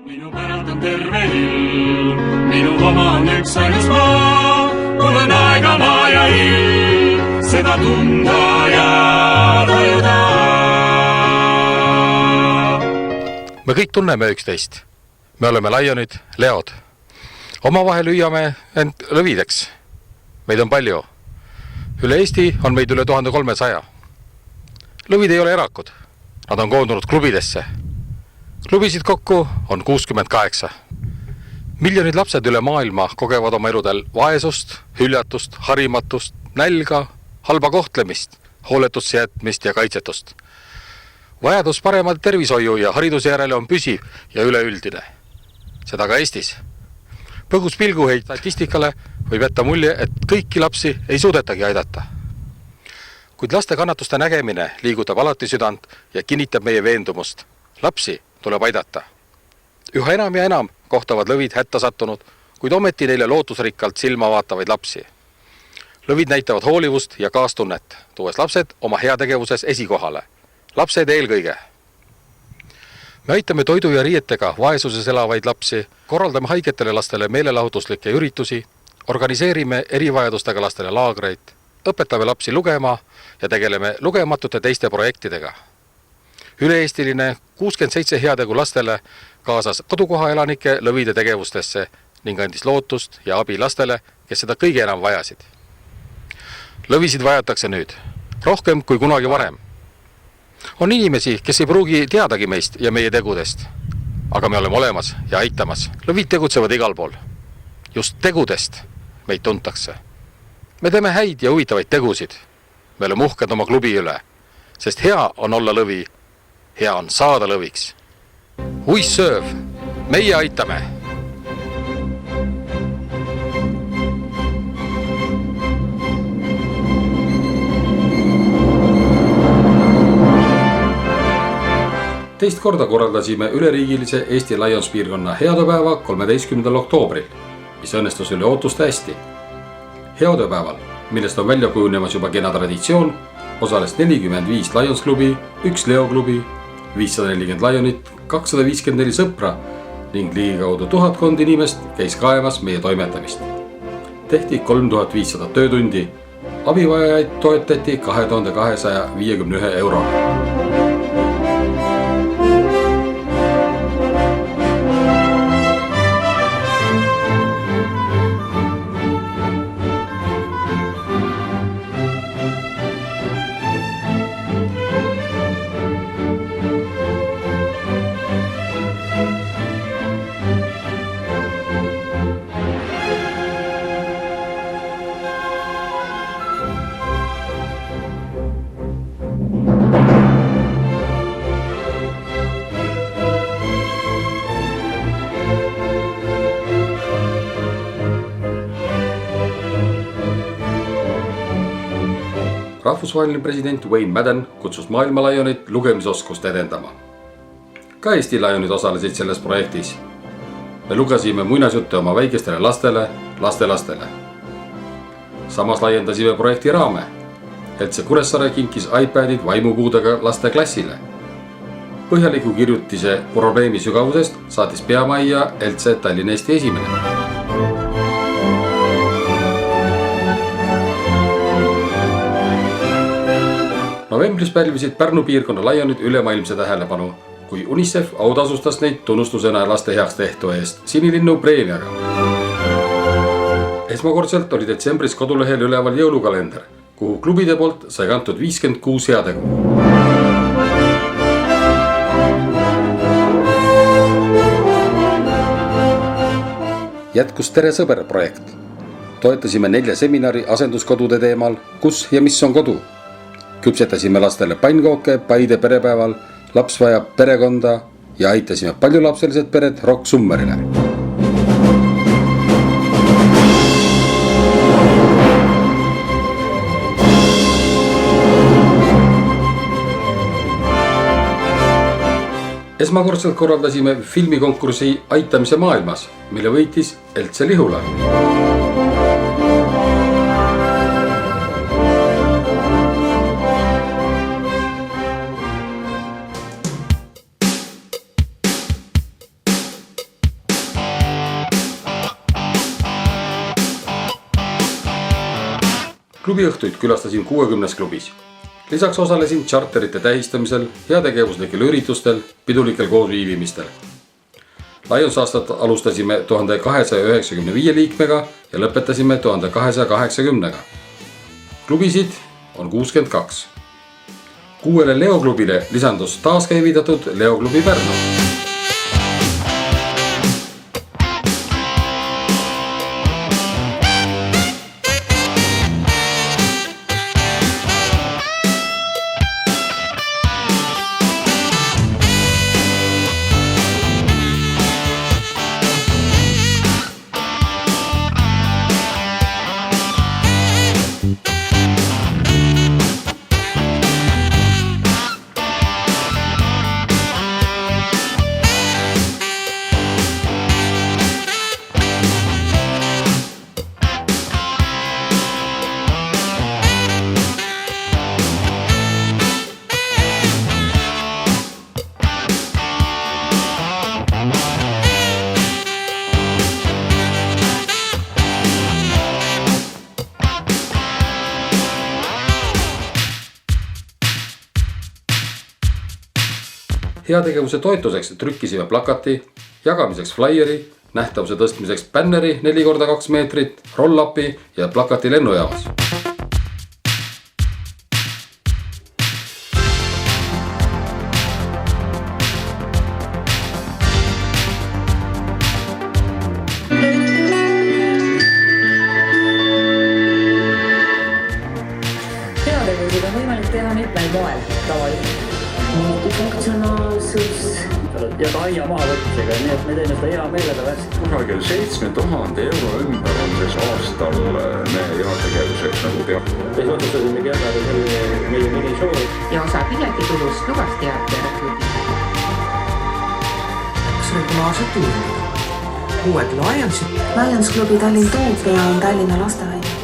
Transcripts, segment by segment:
Minu päralt on terve ilm, minu oma on üks ainus maa, mul on aega maa ja ilm, seda tunda ja tajuda. Me kõik tunneme üksteist. Me oleme laianid, leod. Omavahel hüüame end lõvideks. Meid on palju. Üle Eesti on meid üle 1300. Lõvid ei ole erakud. Nad on koondunud klubidesse. Klubisid kokku on 68. Miljonid lapsed üle maailma kogevad oma eludel vaesust, hüljatust, harimatust, nälga, halba kohtlemist, hooletusse jätmist ja kaitsetust. Vajadus parema tervishoiu ja hariduse järele on püsiv ja üleüldine. Seda ka Eestis. Põgus pilguheit statistikale võib jätta mulje, et kõiki lapsi ei suudetagi aidata. Kuid laste kannatuste nägemine liigutab alati südant ja kinnitab meie veendumust. Lapsi tuleb aidata. Üha enam ja enam kohtavad lõvid hätta sattunud, kuid ometi neile lootusrikkalt silma vaatavaid lapsi. Lõvid näitavad hoolivust ja kaastunnet, tuues lapsed oma heategevuses esikohale. Lapsed eelkõige. Me aitame toidu ja riietega vaesuses elavaid lapsi, korraldame haigetele lastele meelelahutuslikke üritusi, organiseerime erivajadustega lastele laagreid, õpetame lapsi lugema ja tegeleme lugematute teiste projektidega. Üle-eestiline 67 heategu lastele kaasas kodukoha elanike lõvide tegevustesse ning andis lootust ja abi lastele, kes seda kõige enam vajasid. Lõvisid vajatakse nüüd, rohkem kui kunagi varem. On inimesi, kes ei pruugi teadagi meist ja meie tegudest, aga me oleme olemas ja aitamas. Lõvid tegutsevad igal pool. Just tegudest meid tuntakse. Me teeme häid ja huvitavaid tegusid. Me oleme uhked oma klubi üle, sest hea on olla lõvi. Hea on saada lõviks. We serve. Meie aitame. Teist korda korraldasime üleriigilise Eesti Lions-piirkonna headepäeva 13. oktoobril, mis õnnestus üle ootuste hästi. Headepäeval, millest on välja kujunemas juba kena traditsioon, osales 45 Lions-klubi, 1 Leo-klubi, 540 Lionit, 254 sõpra ning ligikaudu 1000 inimest käis kaemas meie toimetamist. Tehti 3500 töötundi, abivajajaid toetati 2251 euroga. Rahvusvaheline president Wayne Madden kutsus maailma Lionit lugemisoskust edendama. Ka Eesti Lionid osalesid selles projektis. Me lugesime muinasjutte oma väikestele lastele, lastelastele. Samas laiendasime projekti raame, et see Kuressaare kinkis iPadid vaimupuudega laste klassile. Põhjaliku kirjutise probleemi sügavusest saatis peamajja LC Tallinna Eesti esimene. Novembris pälvisid Pärnu piirkonna Lionid ülemaailmse tähelepanu, kui UNICEF autasustas neid tunnustusena laste heaks tehtu eest Sinilinnu preemiaga. Esmakordselt oli detsembris kodulehel üleval jõulukalender, kuhu klubide poolt sai kantud 56 heategu. Jätkus Tere sõber projekt. Toetasime 4 seminari asenduskodude teemal, kus ja mis on kodu. Küpsetasime lastele pannkooke Paide perepäeval, laps vajab perekonda ja aitasime paljulapselised pered Rock Summerile. Esmakordselt korraldasime filmikonkursi Aitamise maailmas, mille võitis Eltse Lihula. Klubiõhtuid külastasin 60 klubis. Lisaks osalesin charterite tähistamisel, heategevuslikel üritustel, pidulikel koosviibimistel. Lions aastat alustasime 1295 liikmega ja lõpetasime 1280. Klubisid on 62. 6 Leoklubile lisandus taaskäivitatud Leoklubi Pärnu. Heategevuse toetuseks trükkisime plakati, jagamiseks flaieri, nähtavuse tõstmiseks bänneri 4x2 meetrit, roll-upi ja plakati lennujaamas. Heategevusid on võimalik teha mitmel moel tavaliselt. Multifunktsionaalsus ja ka aia maavõtmisega, nii et me teeme seda hea meelega värskelt. Kusagil 7000 euro ümber on siis aastal me heategevuseks nagu peab. Siis otsustasimegi jagada selle meie minishow. Ja osa piletitulust lubas teaterklubi. Üks regulaarsed tuurid. Uued Lionsid. Lions klubi Tallinn Toopia on Tallinna lasteaia.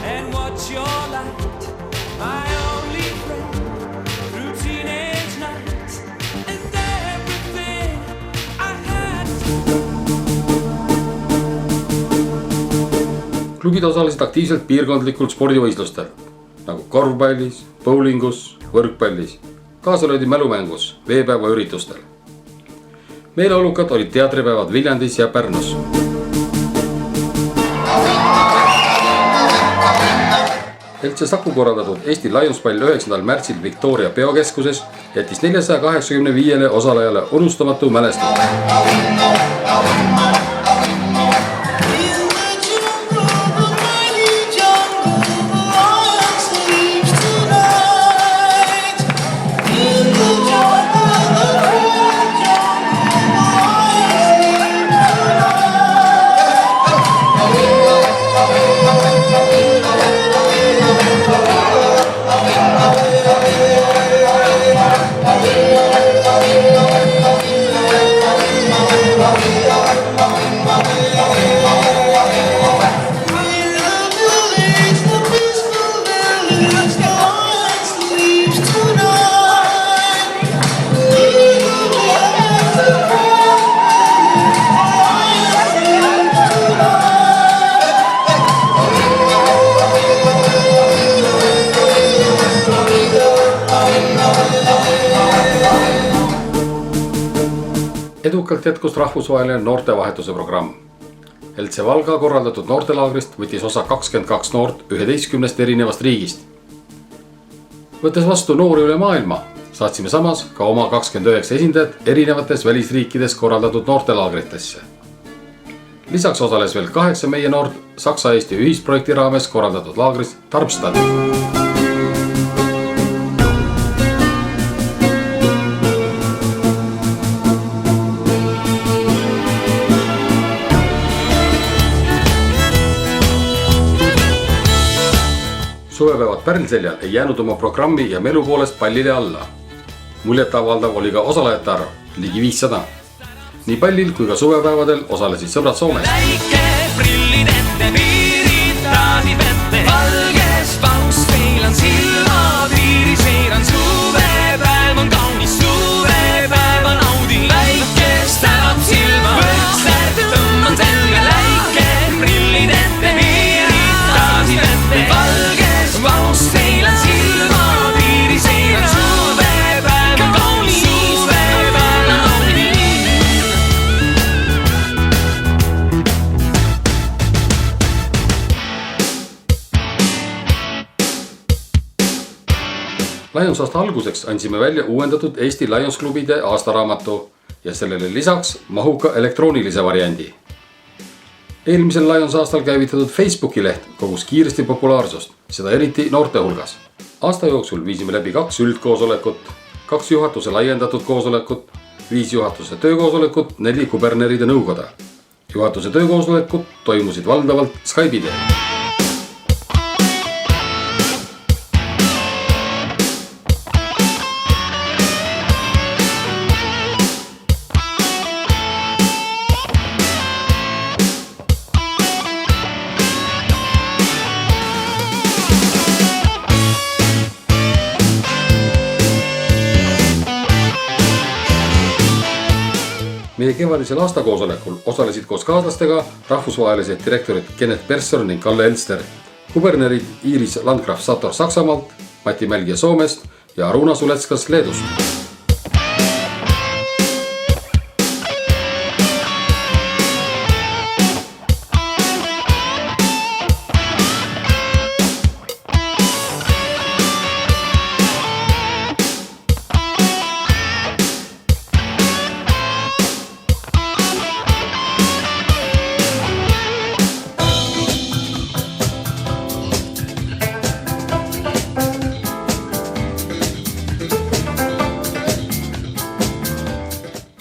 Klubid osalesid aktiivselt piirkondlikult spordivõistlustel, nagu korvpallis, bowlingus, võrkpallis, kaasa löödi mälumängus, veepäeva üritustel. Meeleolukad olid teatripäevad Viljandis ja Pärnus. LC Saku korraldatud Eesti Lionspall 9. märtsil Victoria peokeskuses jättis 485 osalejale unustamatu mälestus. Edukalt jätkus rahvusvaheline noortevahetuse programm. LC Valga korraldatud noortelaagrist võttis osa 22 noort 11 erinevast riigist. Võttes vastu noori üle maailma, saatsime samas ka oma 29 esindajat erinevates välisriikides korraldatud noortelaagritesse. Lisaks osales veel 8 meie noort Saksa-Eesti ühisprojekti raames korraldatud laagris Darmstadtis. Suvepäevad Pärlseljal ei jäänud oma programmi ja melu poolest pallile alla. Muljetavaldav oli ka osalejate arv, ligi 500. Nii pallil kui ka suvepäevadel osalesid sõbrad Soomes. Väike prillid ette, piirid taadib ette, valges paus, meil on silmapiiri, seiran suvepäev on kaunis, suvepäeva naudin. Väikest tähab silma, võtsärd tõmban selga, läike prillid ette, piirid taadib ette, valges paus. Lions aasta alguseks andsime välja uuendatud Eesti Lions klubide aastaraamatu ja sellele lisaks mahuka elektroonilise variandi. Eelmisel Lions aastal käivitatud Facebooki leht kogus kiiresti populaarsust, seda eriti noorte hulgas. Aasta jooksul viisime läbi 2 üldkoosolekut, 2 juhatuse laiendatud koosolekut, 5 juhatuse töökoosolekut, 4 kuberneride nõukoda. Juhatuse töökoosolekud toimusid valdavalt Skype'i teel. Meie kevadisel aastakoosolekul osalesid koos kaaslastega rahvusvahelised direktorid Kenneth Persson ning Kalle Elster, kubernerid Iiris Landgraf Sator Saksamaalt, Mati Mälgja Soomest ja Aruna Suletskas Leedust.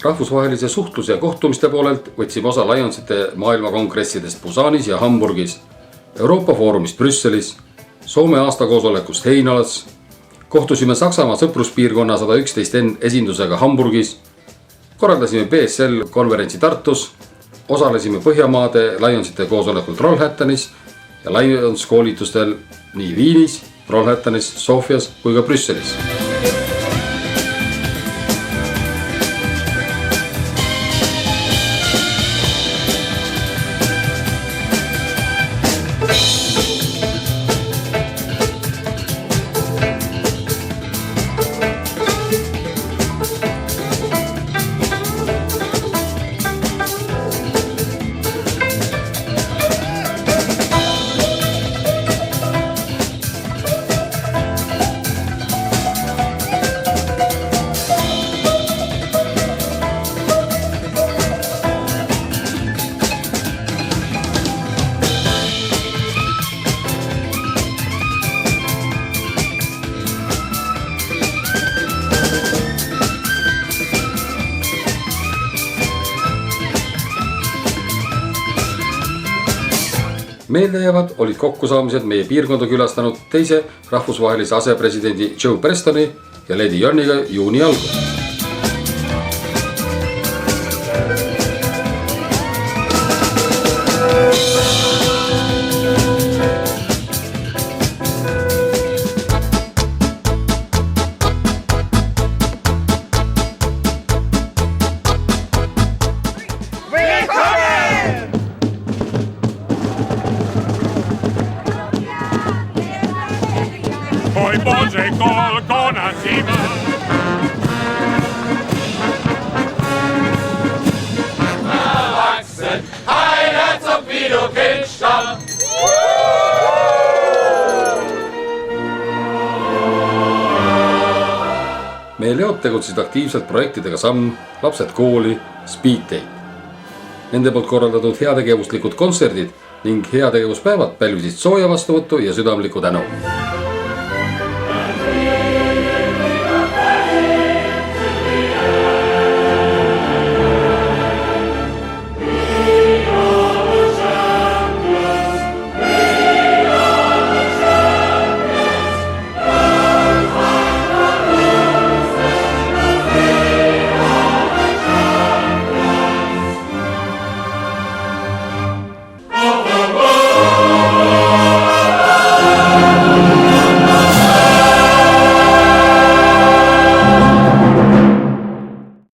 Rahvusvahelise suhtluse ja kohtumiste poolelt võtsime osa Lionsite maailmakongressidest Busanis ja Hamburgis, Euroopa Foorumist Brüsselis, Soome aastakoosolekust Heinalas, kohtusime Saksamaa sõpruspiirkonna 111N esindusega Hamburgis, korraldasime BSL konverentsi Tartus, osalesime Põhjamaade Lionsite koosolekul Trollhättanis ja Lions koolitustel nii Viinis, Trollhättanis, Sofias kui ka Brüsselis. Meeldejäävad olid kokkusaamised meie piirkonda külastanud teise rahvusvahelise asepresidendi Joe Prestoni ja Lady Jonniga juuni algus. Poi Boże kolko na zima. Erwachsen, Heirat und wie du Kind stamm. Meie leod tegutsesid aktiivselt projektidega Samm, Lapsed kooli, Speed Day. Nende poolt korraldatud heategevuslikud kontserdid ning heategevuspäevad pälvisid sooja vastuvõttu ja südamlikku tänu.